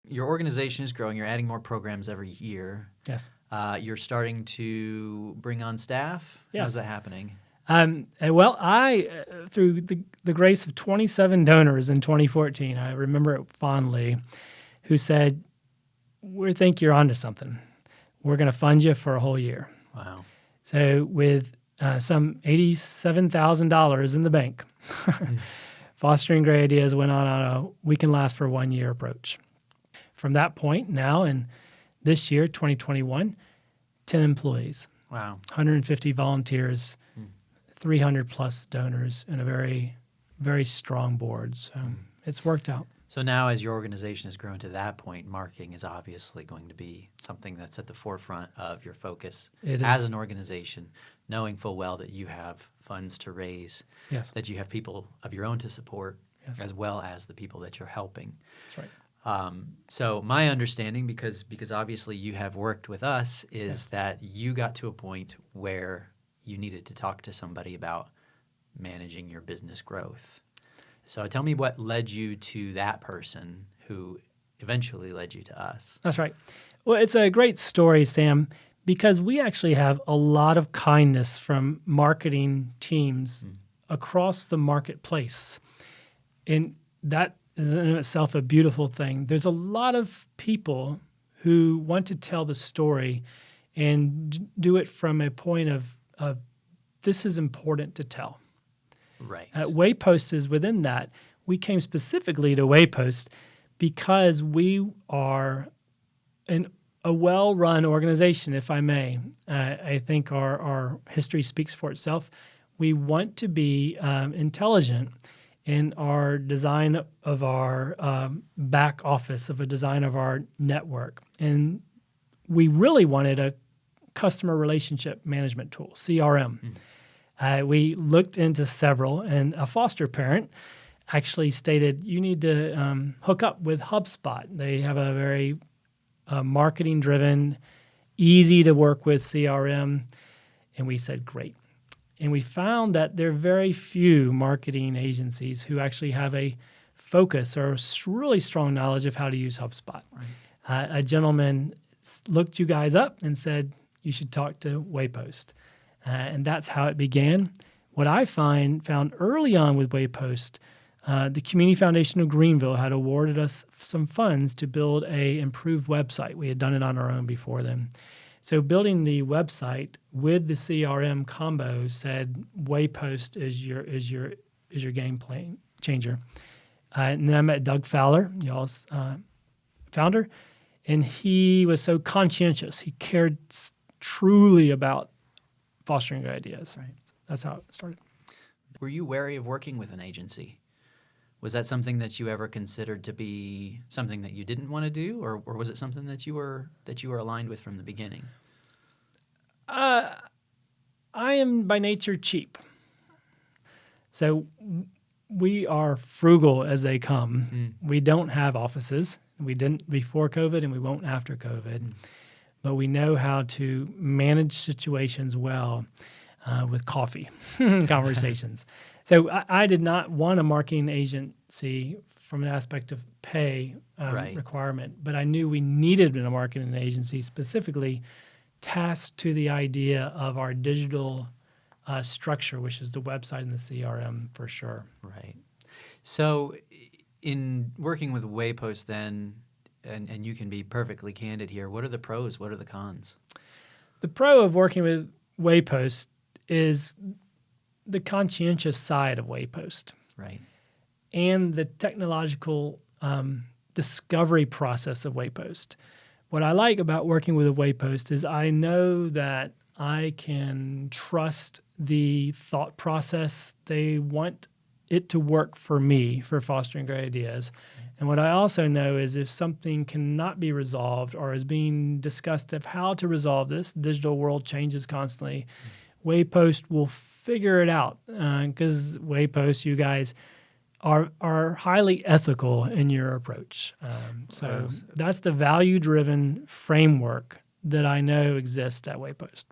Your organization is growing. You're adding more programs every year. Yes. You're starting to bring on staff. Yes. How's that happening? Well, through the grace of 27 donors in 2014, I remember it fondly, who said, "We think you're onto something. We're going to fund you for a whole year." Wow. So with some $87,000 in the bank, Fostering Great Ideas went on a we can last for 1 year approach. From that point now, and this year, 2021, 10 employees. Wow. 150 volunteers, 300 plus donors, and a very, very strong board. So it's worked out. So now as your organization has grown to that point, marketing is obviously going to be something that's at the forefront of your focus as an organization, knowing full well that you have funds to raise, yes, that you have people of your own to support, yes, as well as the people that you're helping. That's right. So my understanding, because obviously you have worked with us, is yes, that you got to a point where you needed to talk to somebody about managing your business growth. So tell me what led you to that person who eventually led you to us. That's right. Well, it's a great story, Sam, because we actually have a lot of kindness from marketing teams across the marketplace. And that is in itself a beautiful thing. There's a lot of people who want to tell the story and do it from a point of this is important to tell. Right. Waypost is within that. We came specifically to Waypost because we are a well-run organization, if I may. I think our history speaks for itself. We want to be intelligent in our design of our back office, of a design of our network. And we really wanted a customer relationship management tool, CRM. We looked into several, and a foster parent actually stated, you need to hook up with HubSpot. They have a very marketing-driven, easy to work with CRM. And we said, great. And we found that there are very few marketing agencies who actually have a focus or really strong knowledge of how to use HubSpot. Right. A gentleman looked you guys up and said, you should talk to Waypost. And that's how it began. What I found early on with Waypost, the Community Foundation of Greenville had awarded us some funds to build a improved website. We had done it on our own before then. So building the website with the CRM combo said Waypost is your game plan changer. And then I met Doug Fowler, y'all's founder, and he was so conscientious. He cared truly about fostering good ideas. Right. That's how it started. Were you wary of working with an agency? Was that something that you ever considered to be something that you didn't want to do, or was it something that you were aligned with from the beginning? I am by nature cheap. So we are frugal as they come. We don't have offices. We didn't before COVID, and we won't after COVID. But we know how to manage situations well with coffee conversations. So I did not want a marketing agency from an aspect of pay requirement, but I knew we needed a marketing agency specifically tasked to the idea of our digital structure, which is the website and the CRM for sure. Right. So in working with Waypost then, and you can be perfectly candid here, what are the pros? What are the cons? The pro of working with Waypost is the conscientious side of Waypost. Right. And the technological discovery process of Waypost. What I like about working with a Waypost is I know that I can trust the thought process. They want it to work for me, for fostering great ideas. And what I also know is if something cannot be resolved or is being discussed of how to resolve this, the digital world changes constantly, Waypost will figure it out because Waypost, you guys, are highly ethical in your approach. So that's the value-driven framework that I know exists at Waypost.